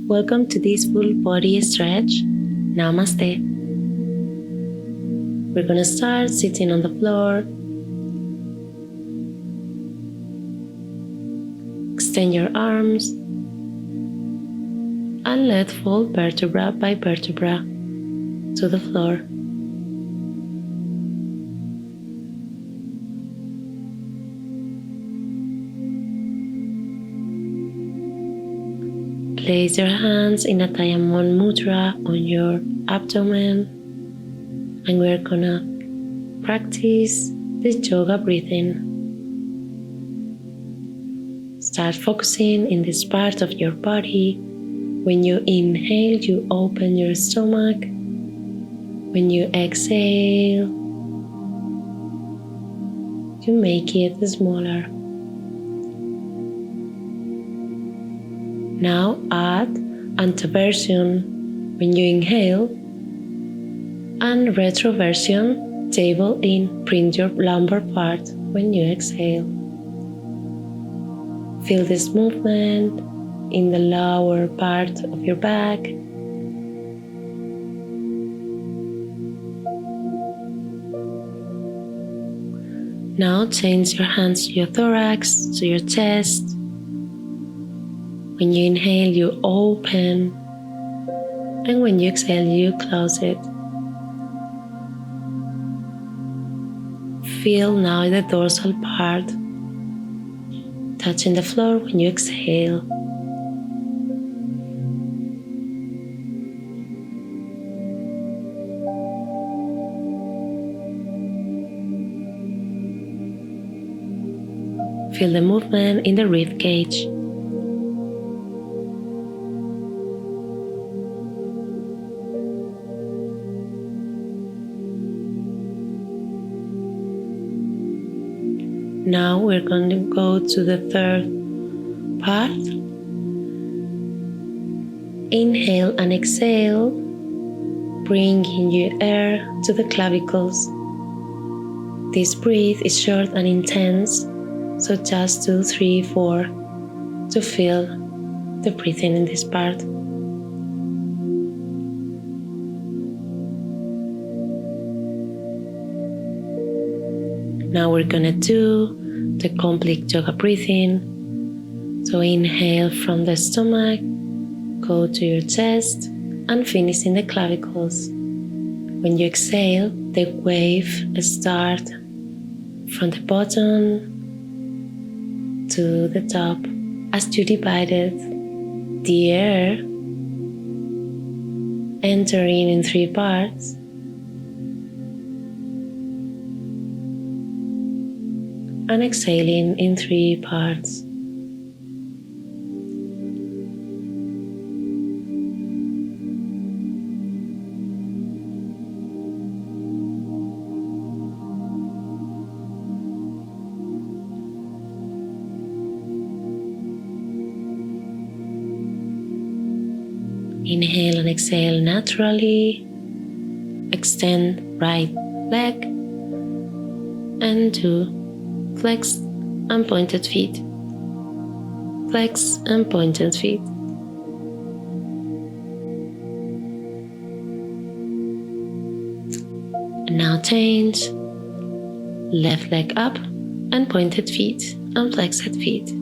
Welcome to this full body stretch. Namaste. We're gonna start sitting on the floor. Extend your arms and let fall vertebra by vertebra to the floor. Place your hands in a diamond mudra on your abdomen, and we're gonna practice this yoga breathing. Start focusing in this part of your body. When you inhale, you open your stomach. When you exhale, you make it smaller. Now add inversion when you inhale and retroversion, table in, bring your lumbar part when you exhale. Feel this movement in the lower part of your back. Now change your hands to your thorax, to your chest. When you inhale, you open, and when you exhale, you close it. Feel now the dorsal part touching the floor when you exhale. Feel the movement in the rib cage. Now we're going to go to the third part. Inhale and exhale, bringing your air to the clavicles. This breath is short and intense, so just 2, 3, 4 to feel the breathing in this part. Now we're gonna do the complete yoga breathing. So inhale from the stomach, go to your chest, and finish in the clavicles. When you exhale, the wave starts from the bottom to the top as you divided the air, entering in 3 parts. And exhaling in 3 parts. Inhale and exhale naturally. Extend right leg and do flex and pointed feet. Flex and pointed feet. And now change. Left leg up and pointed feet and flexed feet.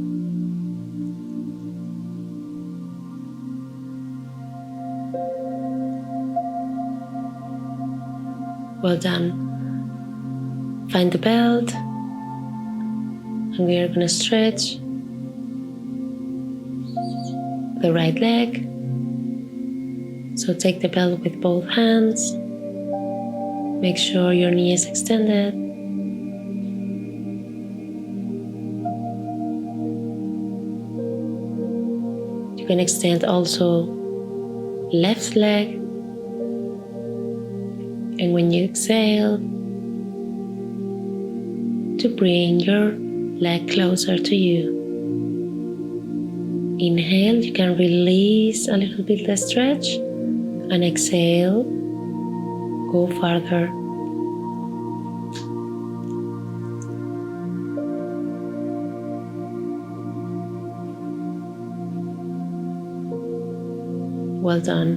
Well done. Find the belt. And we are going to stretch the right leg. So take the belt with both hands. Make sure your knee is extended. You can extend also left leg. And when you exhale, to bring your leg closer to you. Inhale, you can release a little bit the stretch, and exhale, go farther. Well done.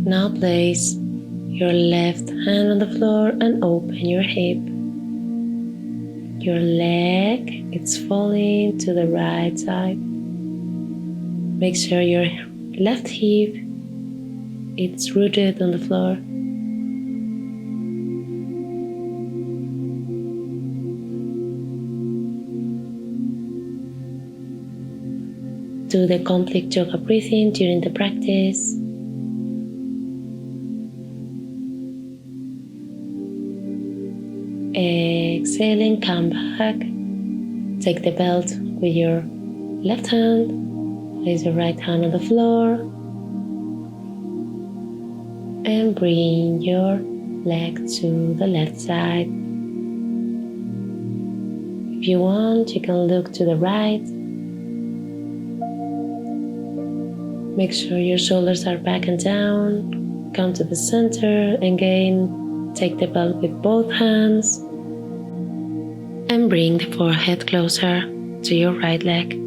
Now place your left hand on the floor and open your hip. Your leg is falling to the right side. Make sure your left hip is rooted on the floor. Do the complete yoga breathing during the practice. Exhaling, come back. Take the belt with your left hand. Place your right hand on the floor. And bring your leg to the left side. If you want, you can look to the right. Make sure your shoulders are back and down. Come to the center. Again, take the belt with both hands. And bring the forehead closer to your right leg.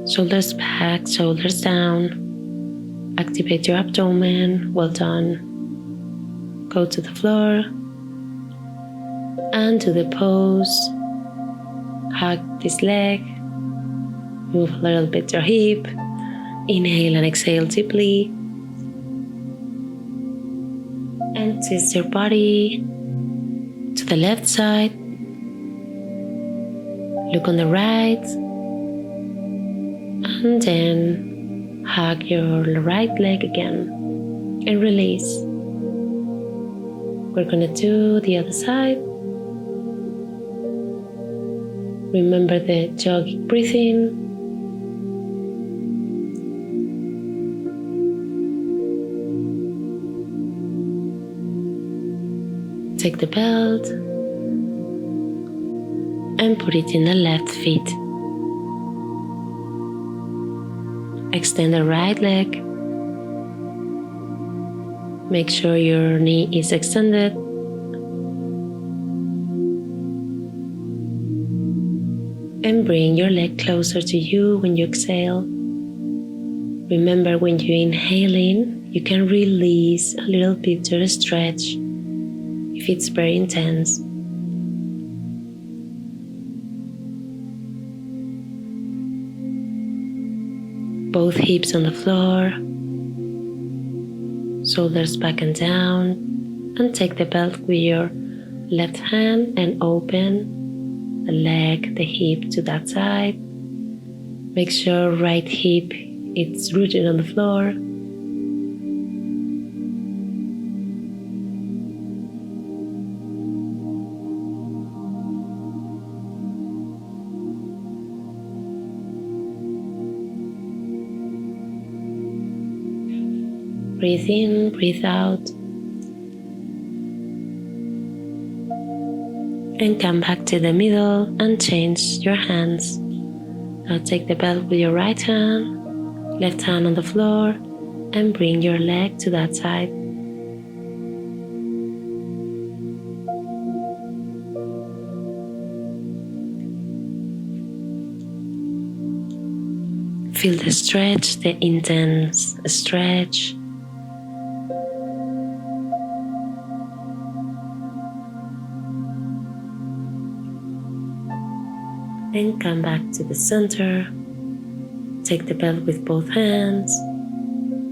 Shoulders back, shoulders down. Activate your abdomen. Well done. Go to the floor. And to the pose. Hug this leg. Move a little bit your hip. Inhale and exhale deeply. And twist your body to the left side. Look on the right. And then hug your right leg again. And release. We're going to do the other side. Remember the yogic breathing. Take the belt and put it in the left feet. Extend the right leg. Make sure your knee is extended. And bring your leg closer to you when you exhale. Remember, when you inhale in, you can release a little bit your stretch if it's very intense. Both hips on the floor, shoulders back and down, and take the belt with your left hand and open the leg, the hip to that side. Make sure right hip is rooted on the floor. Breathe in, breathe out. And come back to the middle and change your hands. Now take the belt with your right hand, left hand on the floor, and bring your leg to that side. Feel the stretch, the intense stretch. And come back to the center. Take the belt with both hands.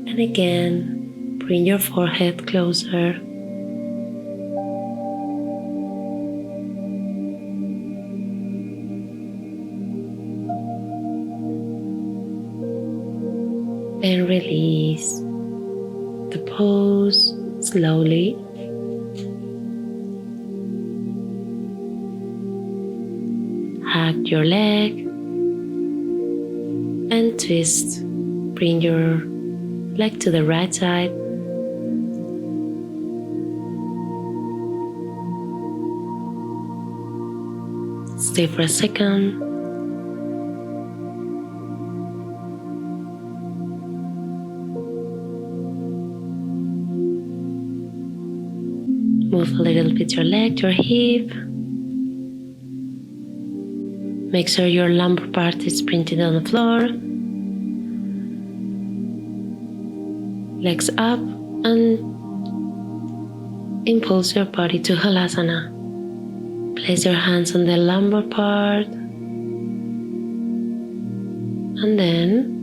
And again, bring your forehead closer. And release the pose slowly. Hug your leg and twist. Bring your leg to the right side. Stay for a second. Move a little bit your leg, your hip. Make sure your lumbar part is printed on the floor. Legs up and impulse your body to Halasana. Place your hands on the lumbar part and then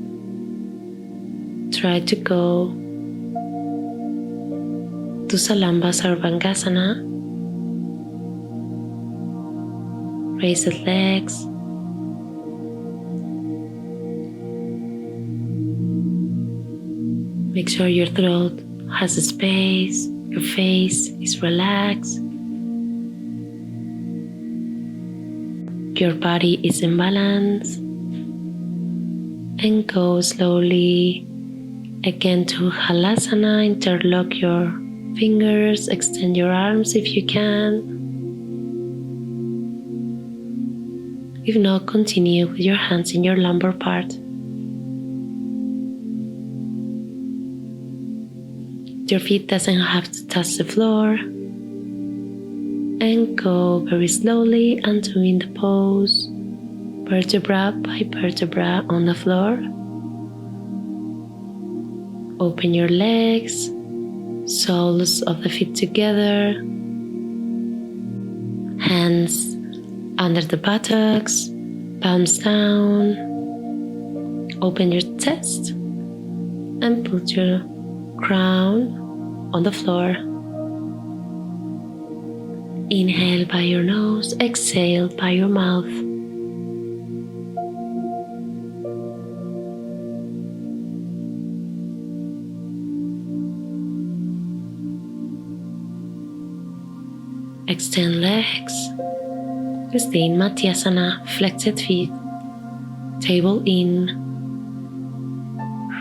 try to go to Salamba Sarvangasana. Raise the legs. Make sure your throat has a space, your face is relaxed, your body is in balance, and go slowly again to Halasana. Interlock your fingers, extend your arms if you can. If not, continue with your hands in your lumbar part. Your feet doesn't have to touch the floor. And go very slowly until in the pose, vertebra by vertebra on the floor. Open your legs, soles of the feet together, hands under the buttocks, palms down. Open your chest and put your crown on the floor. Inhale by your nose, exhale by your mouth. Extend legs. Stay in Matyasana, flexed feet, table in.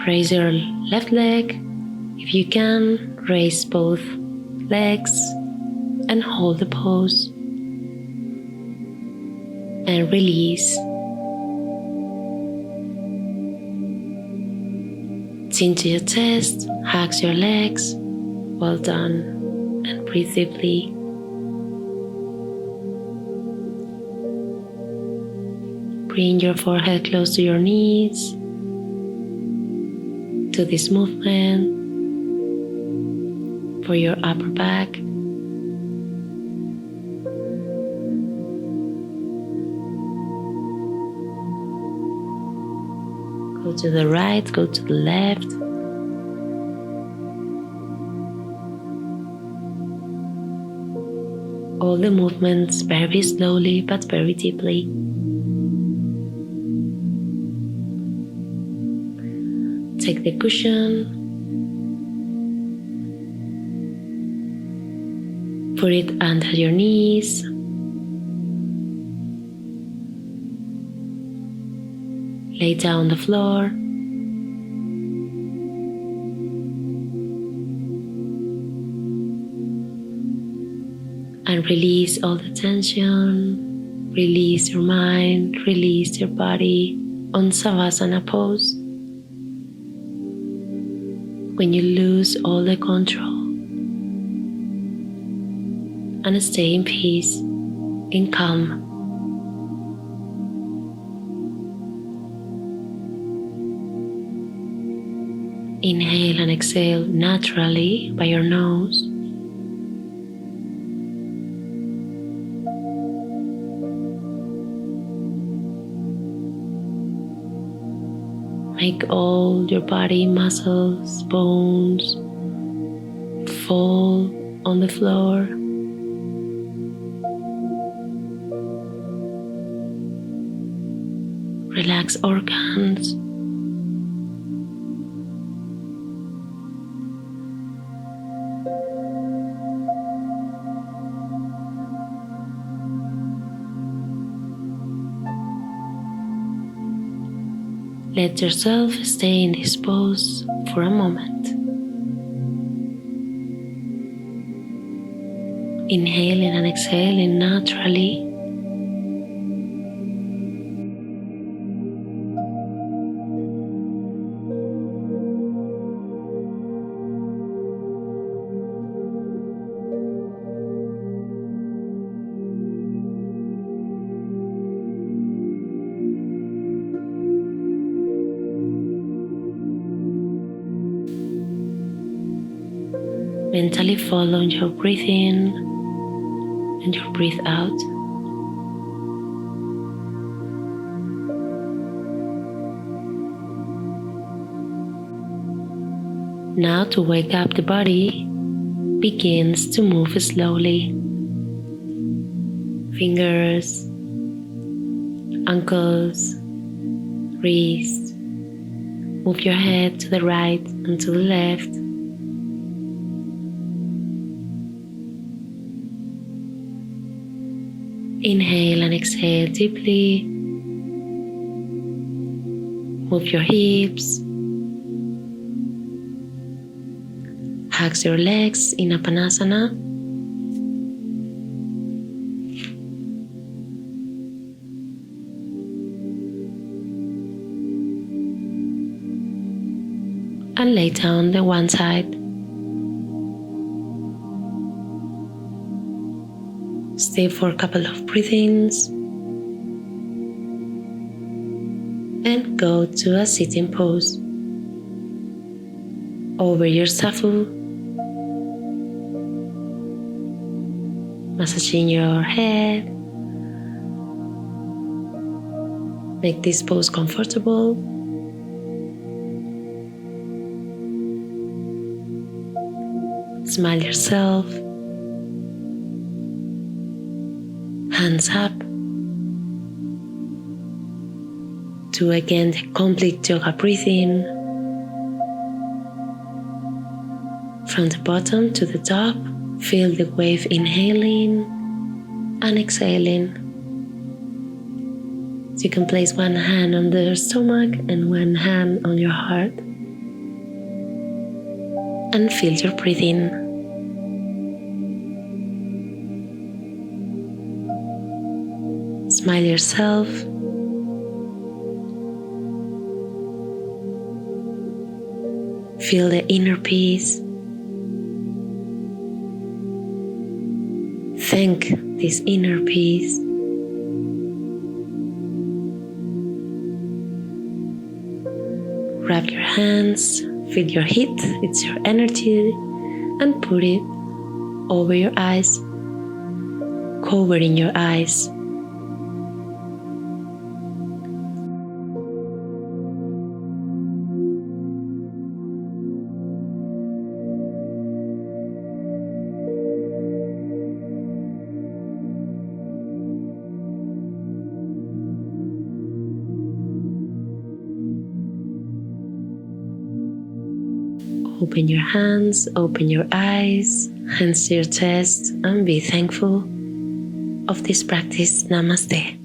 Raise your left leg. If you can, raise both legs and hold the pose. And release. Chin to your chest, hug your legs. Well done. And breathe deeply. Bring your forehead close to your knees. Do this movement for your upper back. Go to the right, go to the left. All the movements very slowly but very deeply. Take the cushion, put it under your knees, lay down on the floor, and release all the tension, release your mind, release your body on Savasana pose. When you lose all the control and stay in peace, in calm. Inhale and exhale naturally by your nose. Make all your body muscles, bones fall on the floor. Relax organs. Let yourself stay in this pose for a moment. Inhaling and exhaling naturally. Mentally follow your breath in and your breath out. Now to wake up the body begins to move slowly. Fingers, ankles, wrists. Move your head to the right and to the left. Inhale and exhale deeply. Move your hips. Hug your legs in Apanasana. And lay down the one side. Stay for a couple of breathings and go to a sitting pose. Over your safu, massaging your head. Make this pose comfortable. Smile yourself. Hands up. Do again the complete yoga breathing. From the bottom to the top, feel the wave inhaling and exhaling. So you can place one hand on the stomach and one hand on your heart. And feel your breathing. Smile yourself. Feel the inner peace. Thank this inner peace. Wrap your hands, feel your heat, it's your energy, and put it over your eyes, covering your eyes. Open your hands, open your eyes, hands to your chest, and be thankful of this practice. Namaste.